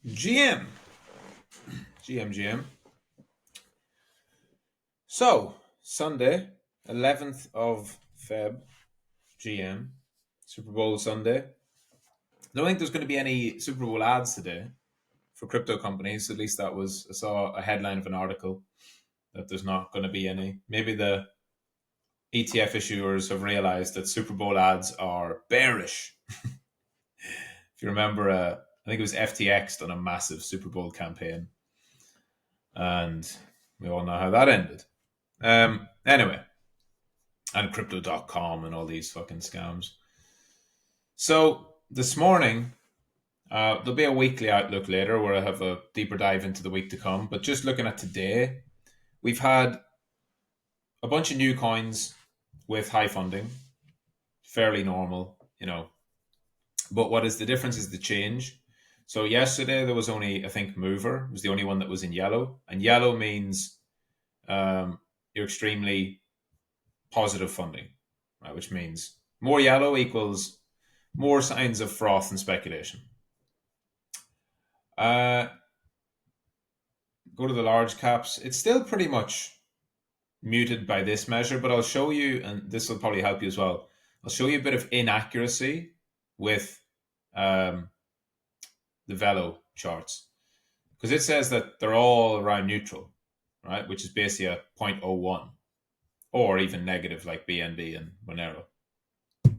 GM. GM. So, Sunday, 11th of Feb, GM, Super Bowl Sunday. I don't think there's going to be any Super Bowl ads today for crypto companies. At least I saw a headline of an article that there's not going to be any. Maybe the ETF issuers have realized that Super Bowl ads are bearish. If you remember, I think it was FTX done a massive Super Bowl campaign. And we all know how that ended. Anyway, and crypto.com and all these fucking scams. So this morning, there'll be a weekly outlook later where I have a deeper dive into the week to come. But just looking at today, we've had a bunch of new coins with high funding, fairly normal, But what is the difference is the change. So yesterday there was only, I think, Mover was the only one that was in yellow, and yellow means you're extremely positive funding, right? Which means more yellow equals more signs of froth and speculation. Go to the large caps. It's still pretty much muted by this measure, but I'll show you, and this will probably help you as well. I'll show you a bit of inaccuracy with the Velo charts, because it says that they're all around neutral, right? Which is basically a 0.01 or even negative like BNB and Monero. But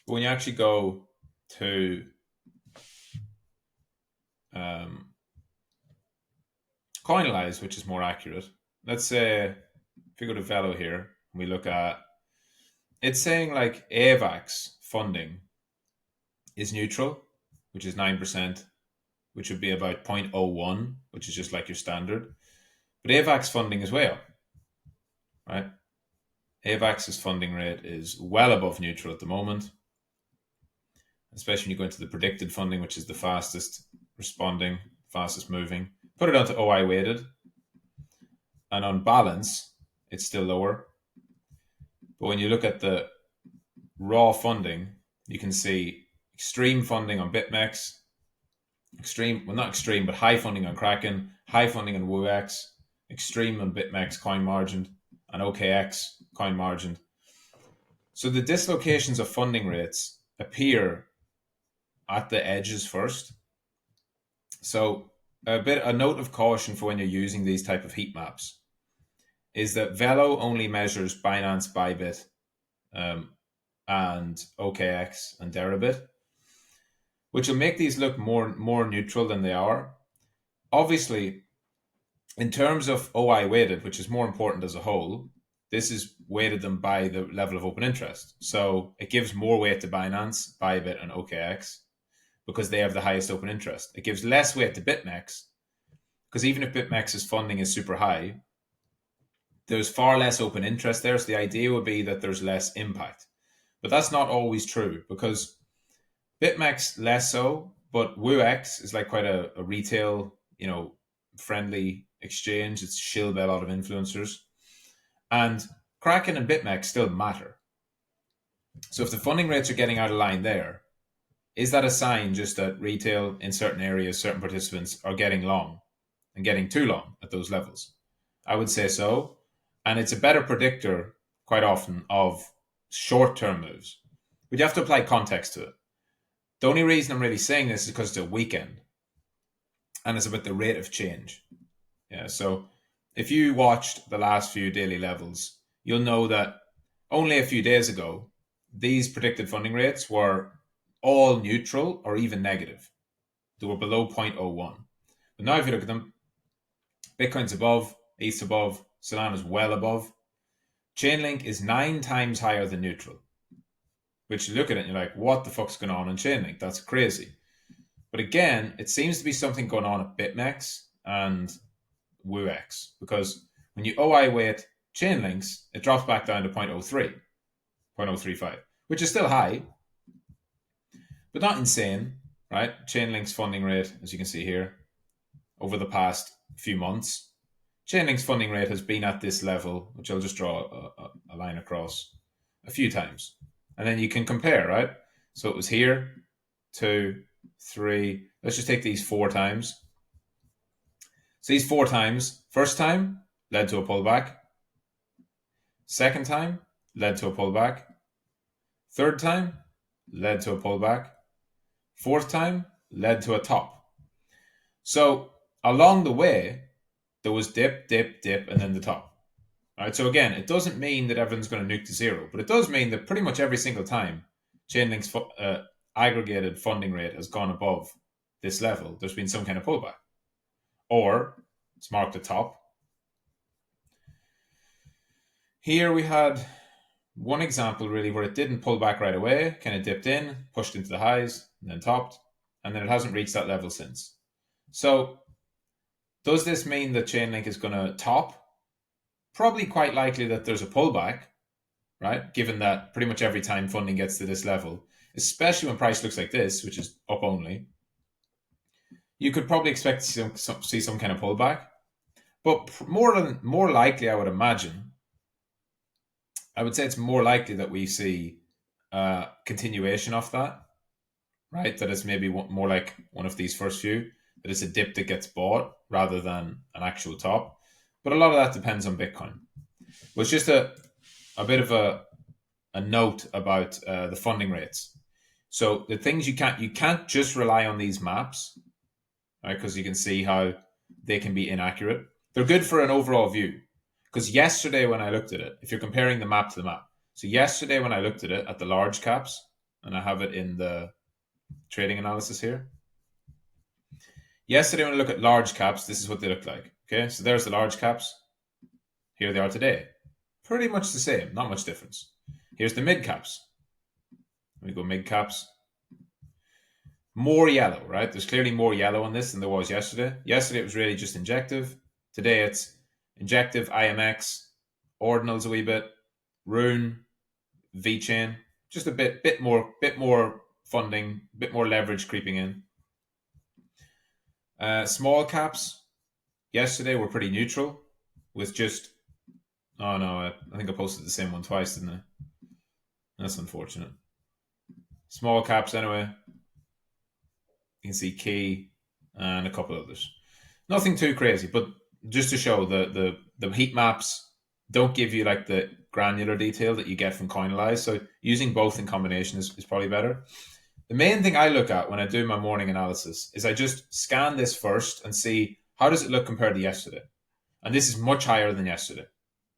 when you actually go to Coinalyze, which is more accurate, let's say if you go to Velo here, and we look at, it's saying like AVAX funding is neutral, which is 9%, which would be about 0.01, which is just like your standard. But AVAX funding is way up, right? AVAX's funding rate is well above neutral at the moment, especially when you go into the predicted funding, which is the fastest responding, fastest moving. Put it onto OI weighted, and on balance, it's still lower. But when you look at the raw funding, you can see extreme funding on BitMEX, not extreme, but high funding on Kraken, high funding on WooX, extreme on BitMEX coin margined, and OKX coin margined. So the dislocations of funding rates appear at the edges first. So a note of caution for when you're using these type of heat maps is that Velo only measures Binance, Bybit, and OKX and Deribit, which will make these look more neutral than they are. Obviously, in terms of OI weighted, which is more important as a whole, this is weighted them by the level of open interest. So it gives more weight to Binance, Bybit, and OKX because they have the highest open interest. It gives less weight to BitMEX because even if BitMEX's funding is super high, there's far less open interest there. So the idea would be that there's less impact. But that's not always true because BitMEX less so, but WooX is like quite a retail, friendly exchange. It's shilled by a lot of influencers. And Kraken and BitMEX still matter. So if the funding rates are getting out of line there, is that a sign just that retail in certain areas, certain participants are getting long and getting too long at those levels? I would say so. And it's a better predictor quite often of short-term moves. But you have to apply context to it. The only reason I'm really saying this is because it's a weekend and it's about the rate of change. Yeah, so if you watched the last few daily levels, you'll know that only a few days ago, these predicted funding rates were all neutral or even negative. They were below 0.01. But now if you look at them, Bitcoin's above, ETH's above, Solana's well above. Chainlink is 9 times higher than neutral. Which you look at it and you're like, what the fuck's going on in Chainlink? That's crazy. But again, it seems to be something going on at BitMEX and WooX. Because when you OI weight Chainlinks, it drops back down to 0.03, 0.035, which is still high, but not insane, right? Chainlink's funding rate, as you can see here, over the past few months, Chainlink's funding rate has been at this level, which I'll just draw a line across a few times. And then you can compare, right? So it was here, 2, 3, Let's just take these 4 times. So these 4 times, first time led to a pullback. Second time led to a pullback. Third time led to a pullback. Fourth time led to a top. So along the way, there was dip, dip, dip, and then the top. All right. So again, it doesn't mean that everyone's going to nuke to zero, but it does mean that pretty much every single time Chainlink's aggregated funding rate has gone above this level, there's been some kind of pullback, or it's marked a top. Here we had one example really where it didn't pull back right away, kind of dipped in, pushed into the highs, and then topped, and then it hasn't reached that level since. So does this mean that Chainlink is going to top? Probably quite likely that there's a pullback, right? Given that pretty much every time funding gets to this level, especially when price looks like this, which is up only, you could probably expect to see some kind of pullback. But more likely, I would imagine, I would say it's more likely that we see continuation of that, right? That it's maybe more like one of these first few, that it's a dip that gets bought rather than an actual top. But a lot of that depends on Bitcoin. Well, it's just a bit of a note about the funding rates. So the things you can't just rely on these maps, right? Because you can see how they can be inaccurate. They're good for an overall view. Because yesterday when I looked at it, if you're comparing the map to the map, so yesterday when I looked at it at the large caps, and I have it in the trading analysis here. Yesterday when I look at large caps, this is what they look like. Okay, so there's the large caps. Here they are today. Pretty much the same, not much difference. Here's the mid caps. Let me go mid caps. More yellow, right? There's clearly more yellow on this than there was yesterday. Yesterday it was really just injective. Today it's injective, IMX, ordinals a wee bit, Rune, VeChain, just a bit more funding, bit more leverage creeping in. Small caps yesterday were pretty neutral, with just I think I posted the same one twice, didn't I? That's unfortunate. Small caps anyway. You can see Key and a couple others. Nothing too crazy, but just to show the heat maps don't give you like the granular detail that you get from Coinalyze. So using both in combination is probably better. The main thing I look at when I do my morning analysis is I just scan this first and see how does it look compared to yesterday. And this is much higher than yesterday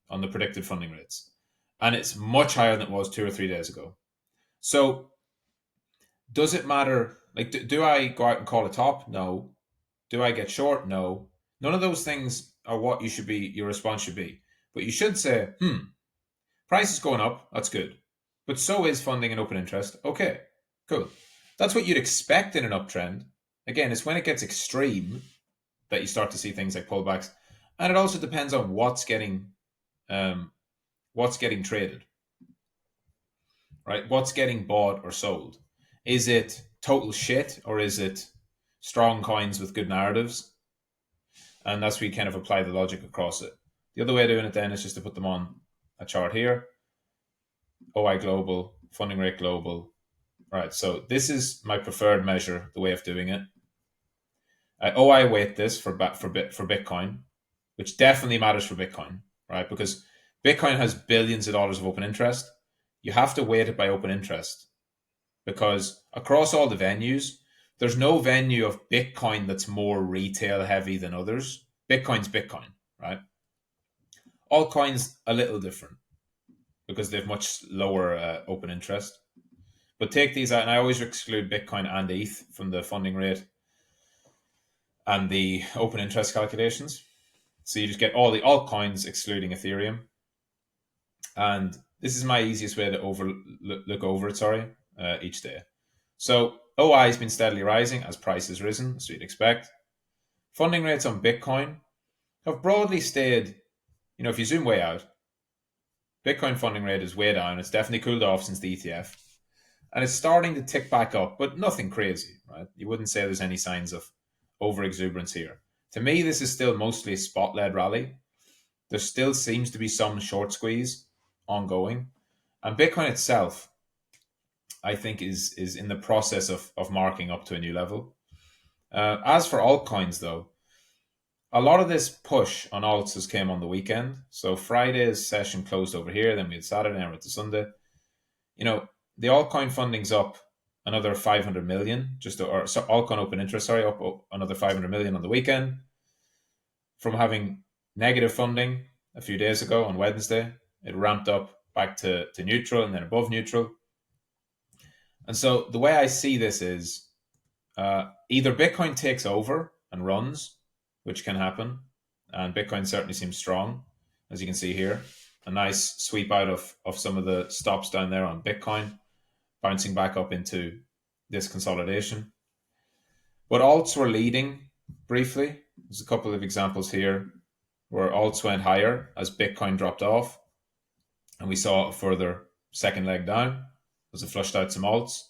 on the predicted funding rates. And it's much higher than it was 2 or 3 days ago. So does it matter? Like, do I go out and call a top? No. Do I get short? No. None of those things are what your response should be. But you should say, price is going up. That's good. But so is funding and open interest. Okay, cool. That's what you'd expect in an uptrend. Again, it's when it gets extreme that you start to see things like pullbacks. And it also depends on what's getting traded, right? What's getting bought or sold? Is it total shit or is it strong coins with good narratives? And that's where you kind of apply the logic across it. The other way of doing it then is just to put them on a chart here. OI global, funding rate global. Right, so this is my preferred measure, the way of doing it. OI weight this for Bitcoin, which definitely matters for Bitcoin, right? Because Bitcoin has billions of dollars of open interest. You have to weight it by open interest because across all the venues, there's no venue of Bitcoin that's more retail heavy than others. Bitcoin's Bitcoin, right? All coins a little different because they have much lower open interest. But take these out, and I always exclude Bitcoin and ETH from the funding rate and the open interest calculations. So you just get all the altcoins excluding Ethereum. And this is my easiest way to look over it, each day. So OI has been steadily rising as price has risen, as you'd expect. Funding rates on Bitcoin have broadly stayed, if you zoom way out, Bitcoin funding rate is way down. It's definitely cooled off since the ETF. And it's starting to tick back up, but nothing crazy, right? You wouldn't say there's any signs of over-exuberance here. To me, this is still mostly a spot-led rally. There still seems to be some short squeeze ongoing. And Bitcoin itself, I think, is in the process of marking up to a new level. As for altcoins, though, a lot of this push on alts has came on the weekend. So Friday's session closed over here, then we had Saturday, and we're to Sunday. You know, the altcoin funding's up another 500 million, altcoin open interest, sorry, up another 500 million on the weekend from having negative funding a few days ago on Wednesday. It ramped up back to neutral and then above neutral. And so the way I see this is either Bitcoin takes over and runs, which can happen, and Bitcoin certainly seems strong, as you can see here. A nice sweep out of some of the stops down there on Bitcoin, bouncing back up into this consolidation. But alts were leading briefly. There's a couple of examples here where alts went higher as Bitcoin dropped off, and we saw a further second leg down as it flushed out some alts.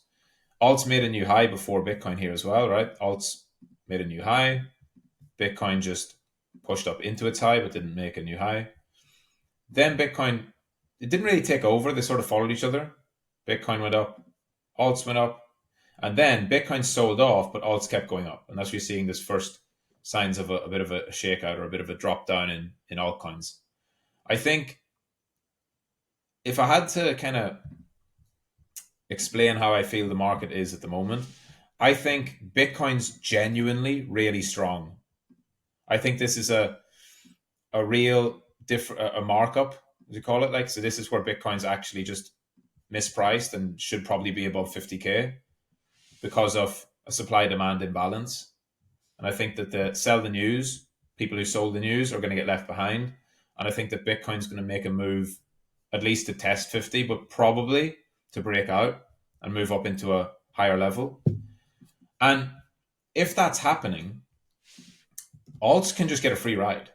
Alts made a new high before Bitcoin here as well, right? Alts made a new high. Bitcoin just pushed up into its high, but didn't make a new high. Then Bitcoin, it didn't really take over. They sort of followed each other. Bitcoin went up, alts went up, and then Bitcoin sold off, but alts kept going up. And that's where you're seeing this first signs of a bit of a shakeout or a bit of a drop down in altcoins. I think if I had to kind of explain how I feel the market is at the moment, I think Bitcoin's genuinely really strong. I think this is a real a markup, as you call it. Like, so this is where Bitcoin's actually just mispriced and should probably be above 50K because of a supply demand imbalance. And I think that the sell the news, people who sold the news are going to get left behind. And I think that Bitcoin's going to make a move at least to test 50, but probably to break out and move up into a higher level. And if that's happening, alts can just get a free ride,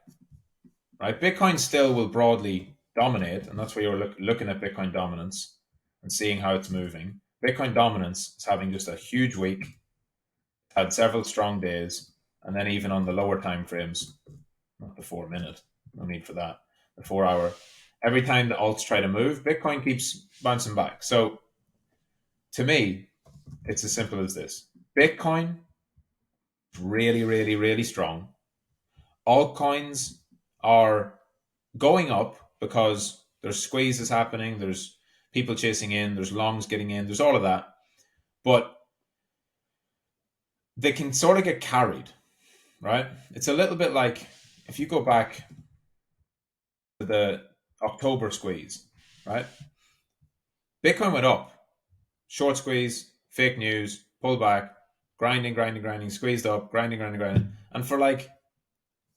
right? Bitcoin still will broadly dominate, and that's where you're looking at Bitcoin dominance and seeing how it's moving. Bitcoin dominance is having just a huge week, had several strong days, and then even on the lower time frames, not the 4 minute, no need for that, the 4 hour. Every time the alts try to move, Bitcoin keeps bouncing back. So to me, it's as simple as this. Bitcoin, really, really, really strong. Altcoins are going up because there's squeezes happening, there's people chasing in, there's longs getting in, there's all of that. But they can sort of get carried, right? It's a little bit like if you go back to the October squeeze, right? Bitcoin went up, short squeeze, fake news, pull back, grinding, squeezed up, grinding. And for like,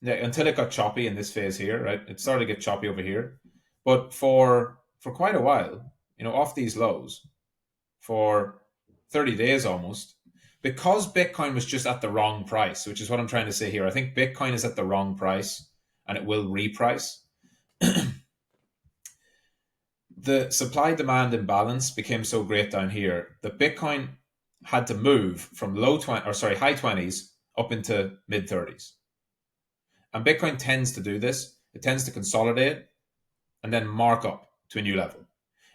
until it got choppy in this phase here, right? It started to get choppy over here. But for quite a while, off these lows, for 30 days almost, because Bitcoin was just at the wrong price, which is what I'm trying to say here. I think Bitcoin is at the wrong price and it will reprice. The supply demand imbalance became so great down here that Bitcoin had to move from high 20s up into mid 30s. And Bitcoin tends to do this. It tends to consolidate and then mark up to a new level.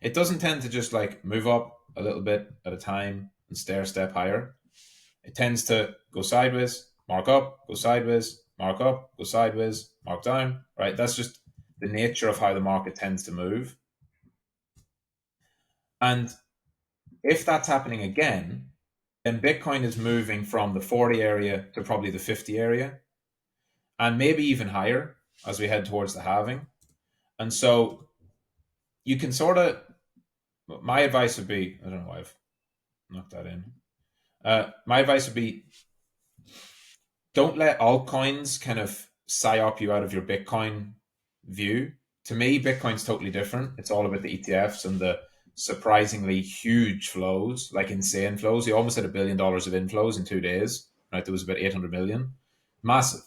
It doesn't tend to just like move up a little bit at a time and stair step higher. It tends to go sideways, mark up, go sideways, mark up, go sideways, mark down, right? That's just the nature of how the market tends to move. And if that's happening again, then Bitcoin is moving from the 40 area to probably the 50 area, and maybe even higher as we head towards the halving. And so you can my advice would be, I don't know why I've knocked that in. My advice would be, don't let altcoins kind of psyop you out of your Bitcoin view. To me, Bitcoin's totally different. It's all about the ETFs and the surprisingly huge flows, like insane flows. You almost had $1 billion of inflows in 2 days, right? There was about 800 million, massive.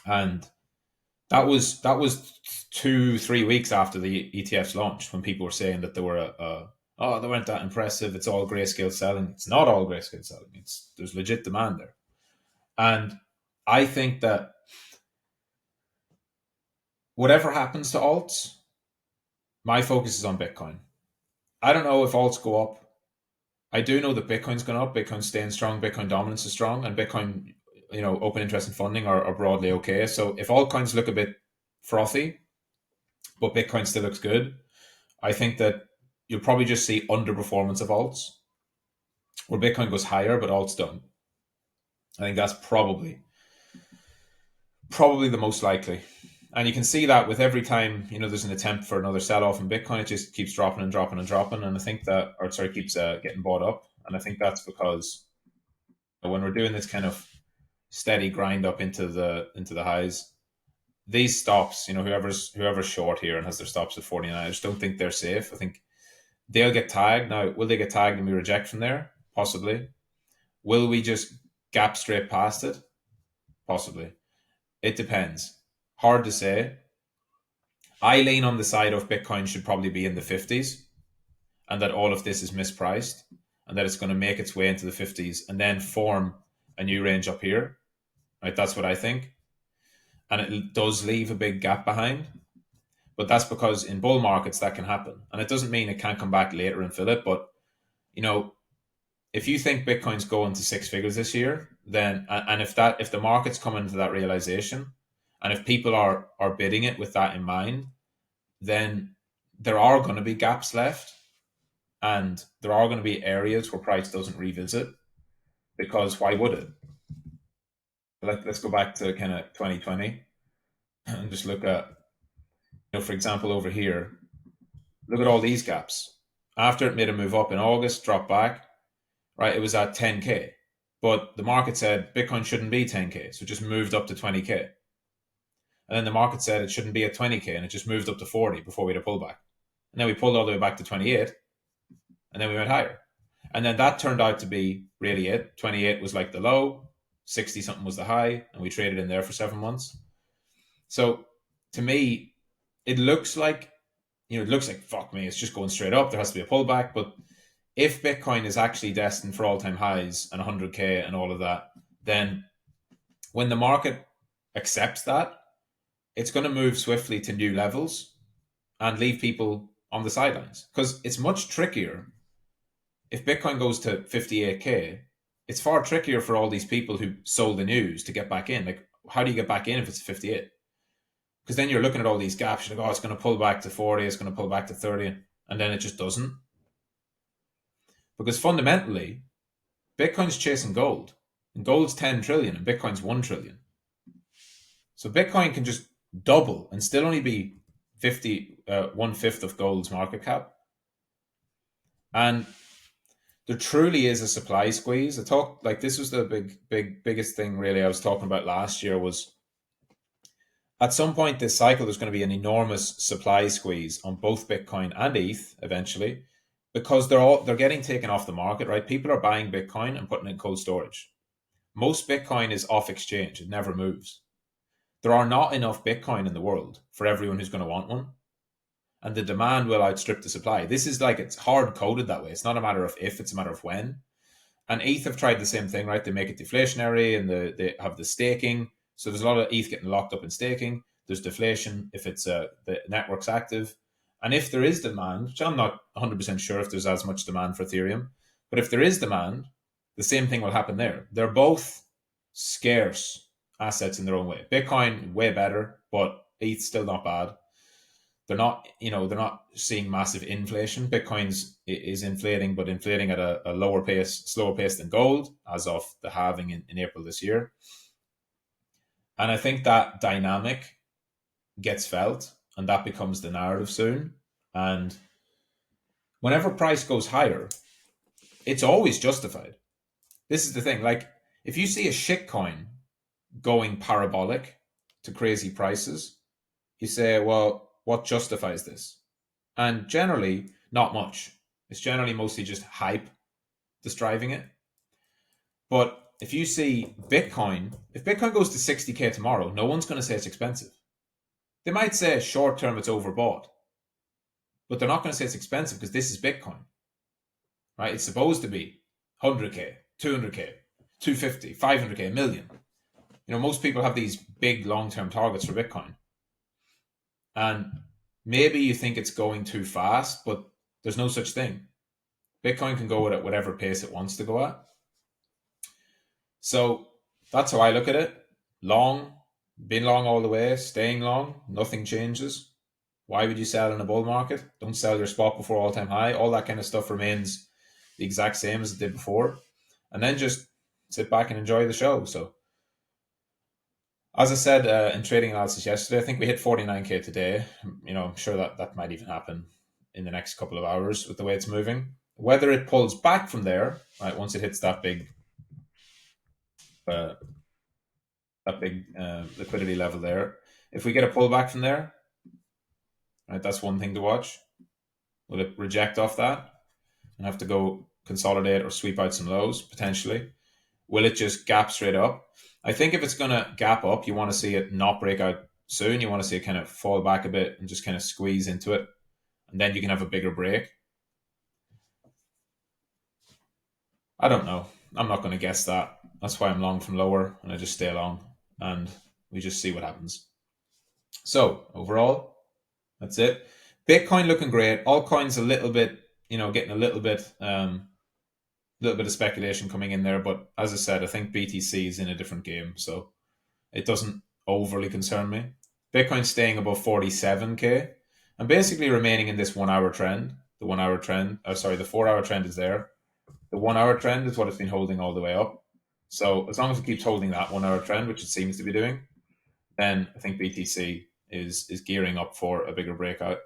And that was 2-3 weeks after the ETFs launched, when people were saying that they were they weren't that impressive. It's all grayscale selling. It's not all grayscale selling. There's legit demand there. And I think that whatever happens to alts, my focus is on Bitcoin. I don't know if alts go up I do know that Bitcoin's gone up, Bitcoin's staying strong, Bitcoin dominance is strong, and Bitcoin, open interest and funding are broadly okay. So if altcoins look a bit frothy, but Bitcoin still looks good, I think that you'll probably just see underperformance of alts, where Bitcoin goes higher, but alts don't. I think that's probably the most likely. And you can see that with every time, there's an attempt for another sell off in Bitcoin, it just keeps dropping and dropping and dropping. And I think that, or sorry, keeps getting bought up. And I think that's because when we're doing this kind of steady grind up into the highs, these stops, whoever's short here and has their stops at 49, I just don't think they're safe. I think they'll get tagged. Now, will they get tagged and we reject from there? Possibly. Will we just gap straight past it? Possibly. It depends. Hard to say. I lean on the side of Bitcoin should probably be in the 50s, and that all of this is mispriced, and that it's going to make its way into the 50s and then form a new range up here. Right? That's what I think. And it does leave a big gap behind. But that's because in bull markets that can happen. And it doesn't mean it can't come back later and fill it. But, if you think Bitcoin's going to six figures this year, then, and if the markets come into that realization, and if people are bidding it with that in mind, then there are going to be gaps left, and there are going to be areas where price doesn't revisit, because why would it? Let's go back to kind of 2020 and just look at, for example, over here, look at all these gaps. After it made a move up in August, dropped back, right? It was at 10K, but the market said Bitcoin shouldn't be 10K, so it just moved up to 20K. And then the market said it shouldn't be at 20K, and it just moved up to 40 before we had a pullback. And then we pulled all the way back to 28, and then we went higher. And then that turned out to be really it. 28 was like the low, 60 something was the high, and we traded in there for 7 months. So to me, it looks like, fuck me, it's just going straight up. There has to be a pullback. But if Bitcoin is actually destined for all-time highs and 100K and all of that, then when the market accepts that, it's going to move swiftly to new levels and leave people on the sidelines. Because it's much trickier. If Bitcoin goes to 58K, it's far trickier for all these people who sold the news to get back in. Like, how do you get back in if it's 58? Because then you're looking at all these gaps. You're like, it's going to pull back to 40, it's going to pull back to 30, and then it just doesn't. Because fundamentally, Bitcoin's chasing gold, and gold's 10 trillion, and Bitcoin's 1 trillion. So Bitcoin can just double and still only be 1/5 of gold's market cap. And there truly is a supply squeeze. This was the biggest thing really I was talking about last year, was at some point this cycle there's going to be an enormous supply squeeze on both Bitcoin and ETH eventually, because they're getting taken off the market, right? People are buying Bitcoin and putting it in cold storage. Most Bitcoin is off exchange. It never moves. There are not enough Bitcoin in the world for everyone who's going to want one. And the demand will outstrip the supply. This is it's hard coded that way. It's not a matter of if, it's a matter of when. And ETH have tried the same thing, right? They make it deflationary, and they have the staking. So there's a lot of ETH getting locked up in staking. There's deflation if it's the network's active. And if there is demand, which I'm not 100% sure if there's as much demand for Ethereum, but if there is demand, the same thing will happen there. They're both scarce assets in their own way. Bitcoin, way better, but ETH still not bad. They're not seeing massive inflation. Bitcoin's is inflating, but inflating at a lower pace, slower pace than gold, as of the halving in April this year. And I think that dynamic gets felt, and that becomes the narrative soon. And whenever price goes higher, it's always justified. This is the thing. Like, if you see a shitcoin going parabolic to crazy prices, you say, well, what justifies this? And generally, not much. It's generally mostly just hype that's driving it. But if you see Bitcoin, if Bitcoin goes to 60K tomorrow, no one's going to say it's expensive. They might say short term it's overbought, but they're not going to say it's expensive because this is Bitcoin, right? It's supposed to be 100K, 200K, 250, 500K, a million. Most people have these big long-term targets for Bitcoin. And maybe you think it's going too fast, but there's no such thing. Bitcoin can go at whatever pace it wants to go at. So that's how I look at it. Long, been long all the way, staying long, nothing changes. Why would you sell in a bull market? Don't sell your spot before all-time high. All that kind of stuff remains the exact same as it did before. And then just sit back and enjoy the show. So, as I said in trading analysis yesterday, I think we hit 49K today. I'm sure that might even happen in the next couple of hours with the way it's moving. Whether it pulls back from there, right, once it hits that big liquidity level there. If we get a pullback from there, right, that's one thing to watch. Will it reject off that and have to go consolidate or sweep out some lows potentially? Will it just gap straight up? I think if it's going to gap up, you want to see it not break out soon. You want to see it kind of fall back a bit and just kind of squeeze into it. And then you can have a bigger break. I don't know. I'm not going to guess that. That's why I'm long from lower and I just stay long and we just see what happens. So overall, that's it. Bitcoin looking great. Altcoins a little bit, getting a little bit of speculation coming in there. But as I said, I think BTC is in a different game. So it doesn't overly concern me. Bitcoin staying above 47K and basically remaining in this 1 hour trend. The 1 hour trend, the 4 hour trend is there. The 1 hour trend is what it's been holding all the way up. So as long as it keeps holding that 1 hour trend, which it seems to be doing, then I think BTC is gearing up for a bigger breakout.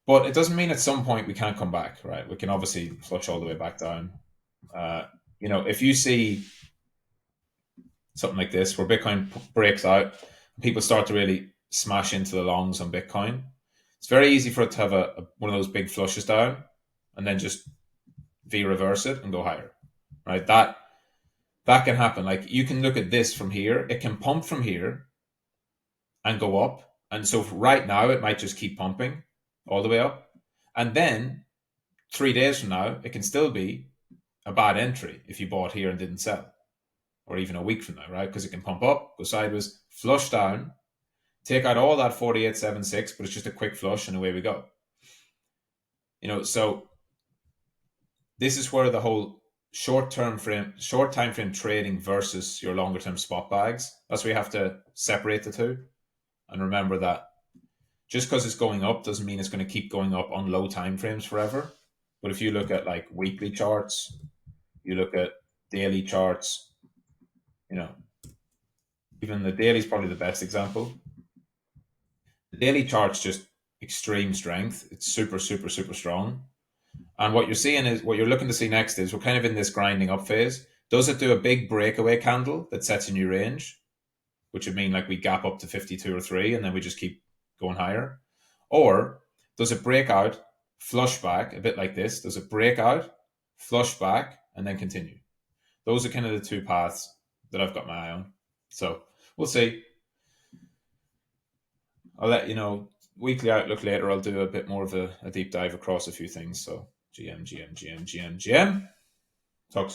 But it doesn't mean at some point we can't come back, right? We can obviously flush all the way back down. If you see something like this where Bitcoin breaks out, people start to really smash into the longs on Bitcoin, it's very easy for it to have one of those big flushes down and then just V-reverse it and go higher, right? That can happen. Like you can look at this from here. It can pump from here and go up. And so right now it might just keep pumping all the way up. And then 3 days from now, it can still be a bad entry if you bought here and didn't sell. Or even a week from now, right? Because it can pump up, go sideways, flush down, take out all that 48.76, but it's just a quick flush and away we go. So this is where the whole short time frame trading versus your longer term spot bags, that's where you have to separate the two. And remember that just because it's going up doesn't mean it's going to keep going up on low time frames forever. But if you look at like weekly charts, you look at daily charts, even the daily is probably the best example. The daily chart's just extreme strength. It's super, super, super strong. And what you're looking to see next is we're kind of in this grinding up phase. Does it do a big breakaway candle that sets a new range, which would mean like we gap up to 52 or 3 and then we just keep going higher? Or does it break out, flush back, a bit like this? Does it break out, flush back, and then continue? Those are kind of the two paths that I've got my eye on. So we'll see. I'll let you know. Weekly outlook later. I'll do a bit more of a deep dive across a few things. So GM. Talk soon.